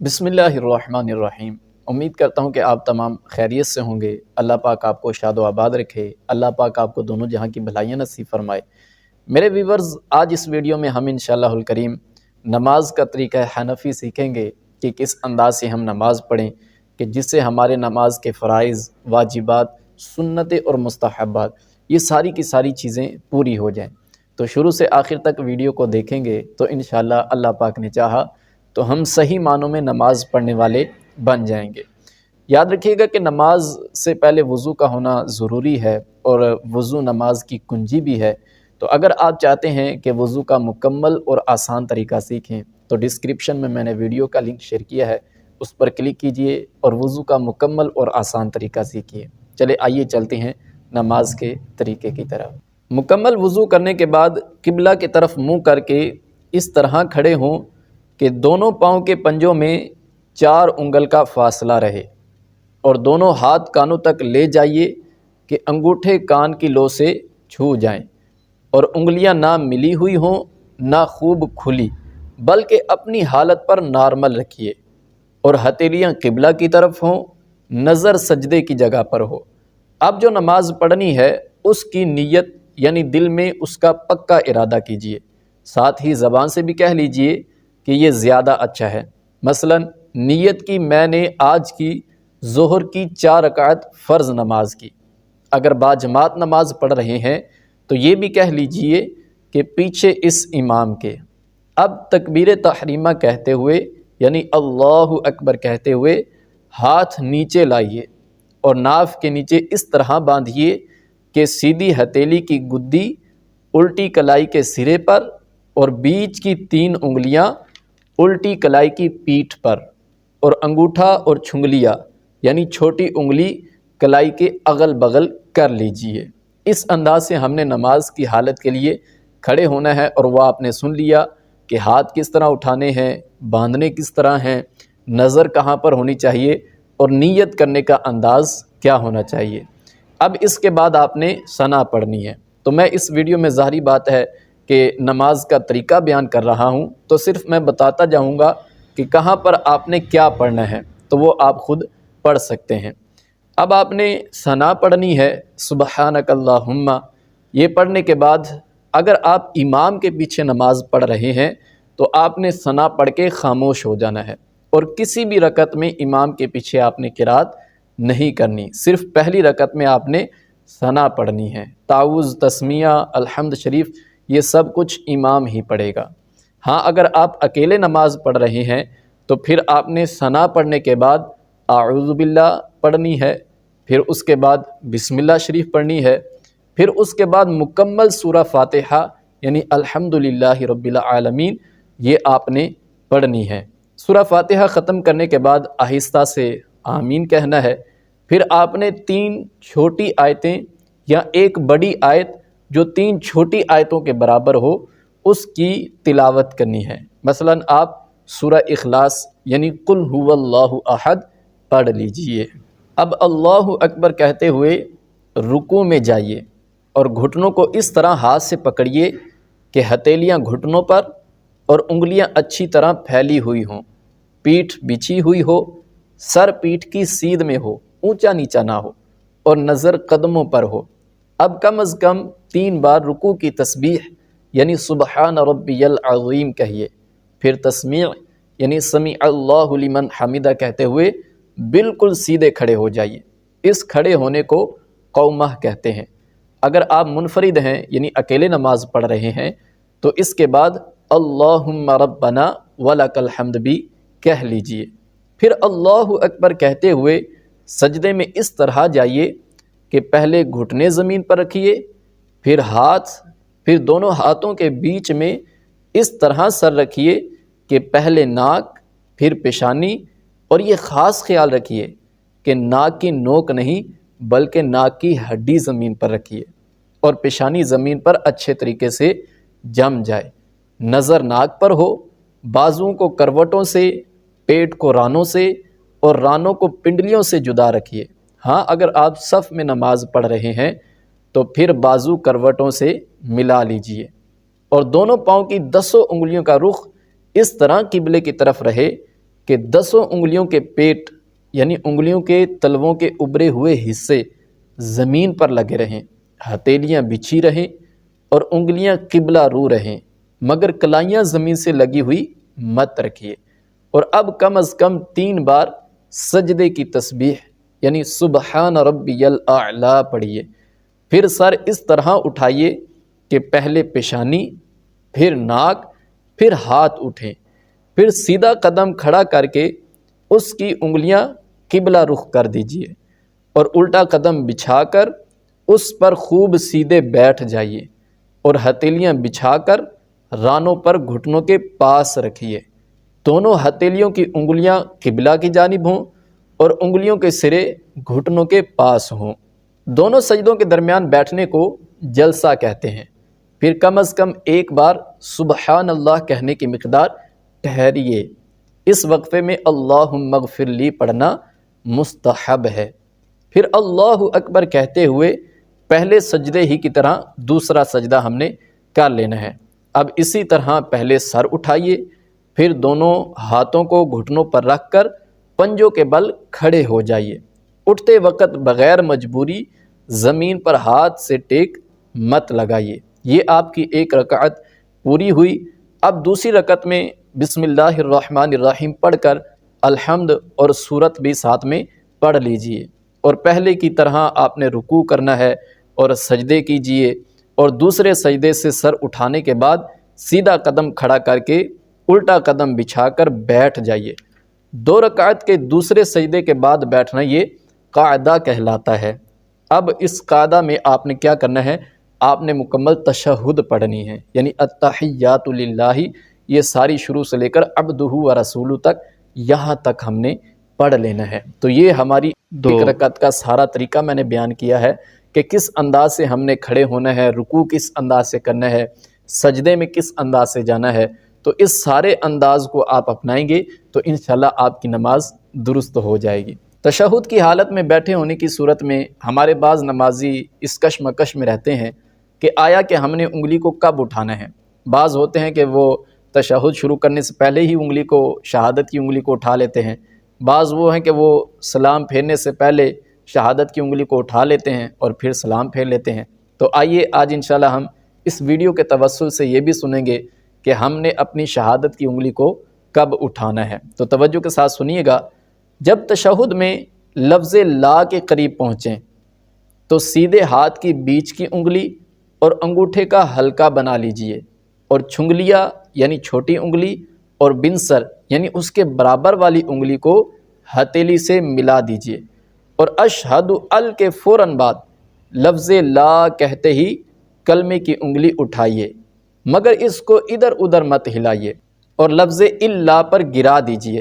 بسم اللہ الرحمن الرحیم۔ امید کرتا ہوں کہ آپ تمام خیریت سے ہوں گے۔ اللہ پاک آپ کو شاد و آباد رکھے۔ اللہ پاک آپ کو دونوں جہاں کی بھلائیاں نصیب فرمائے۔ میرے ویورز، آج اس ویڈیو میں ہم انشاءاللہ الکریم نماز کا طریقہ حنفی سیکھیں گے کہ کس انداز سے ہم نماز پڑھیں کہ جس سے ہمارے نماز کے فرائض، واجبات، سنتیں اور مستحبات یہ ساری کی ساری چیزیں پوری ہو جائیں۔ تو شروع سے آخر تک ویڈیو کو دیکھیں گے تو انشاءاللہ اللہ پاک نے چاہا تو ہم صحیح معنوں میں نماز پڑھنے والے بن جائیں گے۔ یاد رکھیے گا کہ نماز سے پہلے وضو کا ہونا ضروری ہے اور وضو نماز کی کنجی بھی ہے۔ تو اگر آپ چاہتے ہیں کہ وضو کا مکمل اور آسان طریقہ سیکھیں تو ڈسکرپشن میں میں نے ویڈیو کا لنک شیئر کیا ہے، اس پر کلک کیجئے اور وضو کا مکمل اور آسان طریقہ سیکھیے۔ چلے آئیے چلتے ہیں نماز کے طریقے کی طرف۔ مکمل وضو کرنے کے بعد قبلہ کی طرف منہ کر کے اس طرح کھڑے ہوں کہ دونوں پاؤں کے پنجوں میں 4 انگل کا فاصلہ رہے اور دونوں ہاتھ کانوں تک لے جائیے کہ انگوٹھے کان کی لو سے چھو جائیں اور انگلیاں نہ ملی ہوئی ہوں نہ خوب کھلی، بلکہ اپنی حالت پر نارمل رکھیے اور ہتھیلیاں قبلہ کی طرف ہوں، نظر سجدے کی جگہ پر ہو۔ اب جو نماز پڑھنی ہے اس کی نیت یعنی دل میں اس کا پکا ارادہ کیجئے، ساتھ ہی زبان سے بھی کہہ لیجئے کہ یہ زیادہ اچھا ہے۔ مثلا نیت کی میں نے آج کی ظہر کی 4 رکعت فرض نماز کی۔ اگر باجماعت نماز پڑھ رہے ہیں تو یہ بھی کہہ لیجئے کہ پیچھے اس امام کے۔ اب تکبیر تحریمہ کہتے ہوئے یعنی اللہ اکبر کہتے ہوئے ہاتھ نیچے لائیے اور ناف کے نیچے اس طرح باندھیے کہ سیدھی ہتھیلی کی گدی الٹی کلائی کے سرے پر اور بیچ کی 3 انگلیاں الٹی کلائی کی پیٹھ پر اور انگوٹھا اور چھنگلیاں یعنی چھوٹی انگلی کلائی کے اغل بغل کر لیجئے۔ اس انداز سے ہم نے نماز کی حالت کے لیے کھڑے ہونا ہے اور وہ آپ نے سن لیا کہ ہاتھ کس طرح اٹھانے ہیں، باندھنے کس طرح ہیں، نظر کہاں پر ہونی چاہیے اور نیت کرنے کا انداز کیا ہونا چاہیے۔ اب اس کے بعد آپ نے ثنا پڑھنی ہے۔ تو میں اس ویڈیو میں ظاہری بات ہے کہ نماز کا طریقہ بیان کر رہا ہوں تو صرف میں بتاتا جاؤں گا کہ کہاں پر آپ نے کیا پڑھنا ہے، تو وہ آپ خود پڑھ سکتے ہیں۔ اب آپ نے ثنا پڑھنی ہے، سبحانک اللہم۔ یہ پڑھنے کے بعد اگر آپ امام کے پیچھے نماز پڑھ رہے ہیں تو آپ نے ثنا پڑھ کے خاموش ہو جانا ہے اور کسی بھی رکعت میں امام کے پیچھے آپ نے قرات نہیں کرنی، صرف پہلی رکعت میں آپ نے ثنا پڑھنی ہے۔ تعوذ، تسمیہ، الحمد شریف یہ سب کچھ امام ہی پڑھے گا۔ ہاں اگر آپ اکیلے نماز پڑھ رہے ہیں تو پھر آپ نے ثنا پڑھنے کے بعد اعوذ باللہ پڑھنی ہے، پھر اس کے بعد بسم اللہ شریف پڑھنی ہے، پھر اس کے بعد مکمل سورہ فاتحہ یعنی الحمدللہ رب العالمین یہ آپ نے پڑھنی ہے۔ سورہ فاتحہ ختم کرنے کے بعد آہستہ سے آمین کہنا ہے۔ پھر آپ نے 3 چھوٹی آیتیں یا ایک بڑی آیت جو 3 چھوٹی آیتوں کے برابر ہو اس کی تلاوت کرنی ہے۔ مثلا آپ سورہ اخلاص یعنی قل هو اللہ احد پڑھ لیجئے۔ اب اللہ اکبر کہتے ہوئے رکوع میں جائیے اور گھٹنوں کو اس طرح ہاتھ سے پکڑیے کہ ہتھیلیاں گھٹنوں پر اور انگلیاں اچھی طرح پھیلی ہوئی ہوں، پیٹھ بچھی ہوئی ہو، سر پیٹھ کی سیدھ میں ہو، اونچا نیچا نہ ہو اور نظر قدموں پر ہو۔ اب کم از کم 3 بار رکوع کی تسبیح یعنی سبحان ربی العظیم کہیے، پھر تسمیع یعنی سمیع اللہ لمن حمدہ کہتے ہوئے بالکل سیدھے کھڑے ہو جائیے۔ اس کھڑے ہونے کو قومہ کہتے ہیں۔ اگر آپ منفرد ہیں یعنی اکیلے نماز پڑھ رہے ہیں تو اس کے بعد اللہم ربنا ولک الحمد بھی کہہ لیجئے۔ پھر اللہ اکبر کہتے ہوئے سجدے میں اس طرح جائیے کہ پہلے گھٹنے زمین پر رکھیے، پھر دونوں ہاتھوں کے بیچ میں اس طرح سر رکھیے کہ پہلے ناک پھر پیشانی، اور یہ خاص خیال رکھیے کہ ناک کی نوک نہیں بلکہ ناک کی ہڈی زمین پر رکھیے اور پیشانی زمین پر اچھے طریقے سے جم جائے، نظر ناک پر ہو، بازوؤں کو کروٹوں سے، پیٹ کو رانوں سے اور رانوں کو پنڈلیوں سے جدا رکھیے۔ ہاں اگر آپ صف میں نماز پڑھ رہے ہیں تو پھر بازو کروٹوں سے ملا لیجئے اور دونوں پاؤں کی 10 انگلیوں کا رخ اس طرح قبلے کی طرف رہے کہ 10 انگلیوں کے پیٹ یعنی انگلیوں کے تلووں کے ابھرے ہوئے حصے زمین پر لگے رہیں، ہتھیلیاں بچھی رہیں اور انگلیاں قبلہ رو رہیں، مگر کلائیاں زمین سے لگی ہوئی مت رکھیے۔ اور اب کم از کم 3 بار سجدے کی تسبیح یعنی سبحان ربی الاعلی پڑھیے۔ پھر سر اس طرح اٹھائیے کہ پہلے پیشانی، پھر ناک، پھر ہاتھ اٹھیں، پھر سیدھا قدم کھڑا کر کے اس کی انگلیاں قبلہ رخ کر دیجئے اور الٹا قدم بچھا کر اس پر خوب سیدھے بیٹھ جائیے اور ہتھیلیاں بچھا کر رانوں پر گھٹنوں کے پاس رکھیے۔ دونوں ہتھیلیوں کی انگلیاں قبلہ کی جانب ہوں اور انگلیوں کے سرے گھٹنوں کے پاس ہوں۔ دونوں سجدوں کے درمیان بیٹھنے کو جلسہ کہتے ہیں۔ پھر کم از کم 1 بار سبحان اللہ کہنے کی مقدار ٹھہریے۔ اس وقفے میں اللہم اغفر لی پڑھنا مستحب ہے۔ پھر اللہ اکبر کہتے ہوئے پہلے سجدے ہی کی طرح دوسرا سجدہ ہم نے کر لینا ہے۔ اب اسی طرح پہلے سر اٹھائیے، پھر دونوں ہاتھوں کو گھٹنوں پر رکھ کر پنجوں کے بل کھڑے ہو جائیے۔ اٹھتے وقت بغیر مجبوری زمین پر ہاتھ سے ٹیک مت لگائیے۔ یہ آپ کی 1 رکعت پوری ہوئی۔ اب دوسری رکعت میں بسم اللہ الرحمن الرحیم پڑھ کر الحمد اور سورت بھی ساتھ میں پڑھ لیجئے، اور پہلے کی طرح آپ نے رکوع کرنا ہے اور سجدے کیجئے، اور دوسرے سجدے سے سر اٹھانے کے بعد سیدھا قدم کھڑا کر کے الٹا قدم بچھا کر بیٹھ جائیے۔ 2 رکعت کے دوسرے سجدے کے بعد بیٹھنا یہ قاعدہ کہلاتا ہے۔ اب اس قاعدہ میں آپ نے کیا کرنا ہے، آپ نے مکمل تشہد پڑھنی ہے، یعنی التحیات للہ، یہ ساری شروع سے لے کر عبدہ و رسولہ تک یہاں تک ہم نے پڑھ لینا ہے۔ تو یہ ہماری 1 رکعت کا سارا طریقہ میں نے بیان کیا ہے کہ کس انداز سے ہم نے کھڑے ہونا ہے، رکوع کس انداز سے کرنا ہے، سجدے میں کس انداز سے جانا ہے۔ تو اس سارے انداز کو آپ اپنائیں گے تو انشاءاللہ آپ کی نماز درست ہو جائے گی۔ تشہد کی حالت میں بیٹھے ہونے کی صورت میں ہمارے بعض نمازی اس کشمکش میں رہتے ہیں کہ آیا کہ ہم نے انگلی کو کب اٹھانا ہے۔ بعض ہوتے ہیں کہ وہ تشہد شروع کرنے سے پہلے ہی انگلی کو، شہادت کی انگلی کو اٹھا لیتے ہیں۔ بعض وہ ہیں کہ وہ سلام پھیرنے سے پہلے شہادت کی انگلی کو اٹھا لیتے ہیں اور پھر سلام پھیر لیتے ہیں۔ تو آئیے آج انشاءاللہ ہم اس ویڈیو کے توسل سے یہ بھی سنیں گے کہ ہم نے اپنی شہادت کی انگلی کو کب اٹھانا ہے۔ تو توجہ کے ساتھ سنیے گا۔ جب تشہد میں لفظ لا کے قریب پہنچیں تو سیدھے ہاتھ کی بیچ کی انگلی اور انگوٹھے کا حلقہ بنا لیجئے، اور چھنگلیاں یعنی چھوٹی انگلی اور بنسر یعنی اس کے برابر والی انگلی کو ہتھیلی سے ملا دیجئے، اور اشہد ال کے فوراً بعد لفظ لا کہتے ہی کلمے کی انگلی اٹھائیے، مگر اس کو ادھر ادھر مت ہلائیے، اور لفظ الا پر گرا دیجئے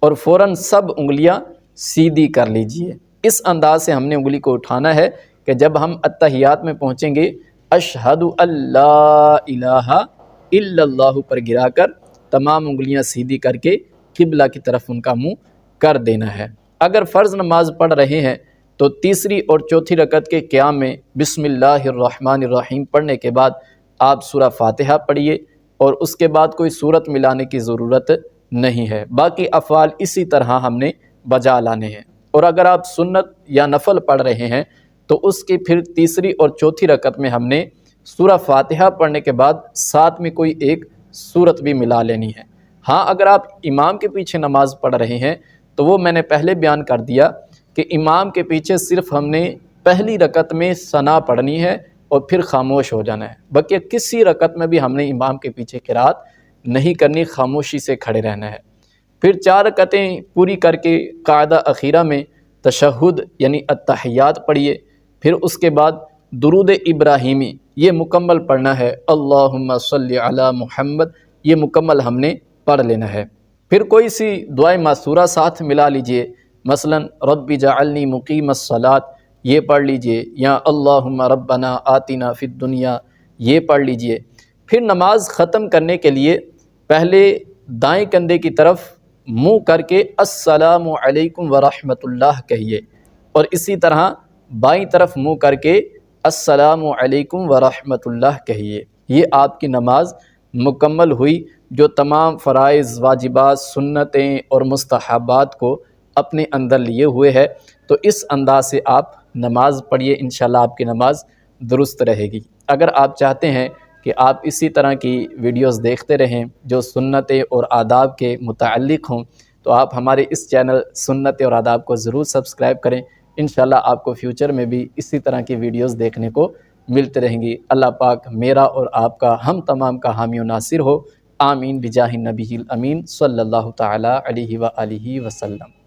اور فوراً سب انگلیاں سیدھی کر لیجئے۔ اس انداز سے ہم نے انگلی کو اٹھانا ہے کہ جب ہم اتحیات میں پہنچیں گے اشہد اللہ الہ الا اللہ پر گرا کر تمام انگلیاں سیدھی کر کے قبلہ کی طرف ان کا منہ کر دینا ہے۔ اگر فرض نماز پڑھ رہے ہیں تو تیسری اور چوتھی رکعت کے قیام میں بسم اللہ الرحمن الرحیم پڑھنے کے بعد آپ سورہ فاتحہ پڑھیے، اور اس کے بعد کوئی سورت ملانے کی ضرورت نہیں ہے۔ باقی افعال اسی طرح ہم نے بجا لانے ہیں۔ اور اگر آپ سنت یا نفل پڑھ رہے ہیں تو اس کی پھر تیسری اور چوتھی رکعت میں ہم نے سورہ فاتحہ پڑھنے کے بعد ساتھ میں کوئی ایک سورت بھی ملا لینی ہے۔ ہاں اگر آپ امام کے پیچھے نماز پڑھ رہے ہیں تو وہ میں نے پہلے بیان کر دیا کہ امام کے پیچھے صرف ہم نے پہلی رکعت میں ثنا پڑھنی ہے اور پھر خاموش ہو جانا ہے۔ بقیہ کسی رکعت میں بھی ہم نے امام کے پیچھے قرات نہیں کرنی، خاموشی سے کھڑے رہنا ہے۔ پھر 4 رکعتیں پوری کر کے قاعدہ اخیرہ میں تشہد یعنی التحیات پڑھیے، پھر اس کے بعد درود ابراہیمی یہ مکمل پڑھنا ہے، اللہم صلی علی محمد، یہ مکمل ہم نے پڑھ لینا ہے۔ پھر کوئی سی دعائے معصورہ ساتھ ملا لیجئے، مثلا رب جعلنی مقیم الصلاۃ یہ پڑھ لیجئے، یا اللہم ربنا آتنا فی الدنیا یہ پڑھ لیجئے۔ پھر نماز ختم کرنے کے لیے پہلے دائیں کندھے کی طرف منہ کر کے السلام علیکم ورحمۃ اللہ کہیے، اور اسی طرح بائیں طرف منہ کر کے السلام علیکم ورحمۃ اللہ کہیے۔ یہ آپ کی نماز مکمل ہوئی، جو تمام فرائض، واجبات، سنتیں اور مستحبات کو اپنے اندر لیے ہوئے ہے، تو اس انداز سے آپ نماز پڑھیے، انشاءاللہ آپ کی نماز درست رہے گی۔ اگر آپ چاہتے ہیں کہ آپ اسی طرح کی ویڈیوز دیکھتے رہیں جو سنتیں اور آداب کے متعلق ہوں، تو آپ ہمارے اس چینل سنتیں اور آداب کو ضرور سبسکرائب کریں۔ انشاءاللہ آپ کو فیوچر میں بھی اسی طرح کی ویڈیوز دیکھنے کو ملتے رہیں گی۔ اللہ پاک میرا اور آپ کا، ہم تمام کا حامی و ناصر ہو، آمین بجاہ النبی الامین صلی اللہ تعالی علیہ وآلہ وسلم۔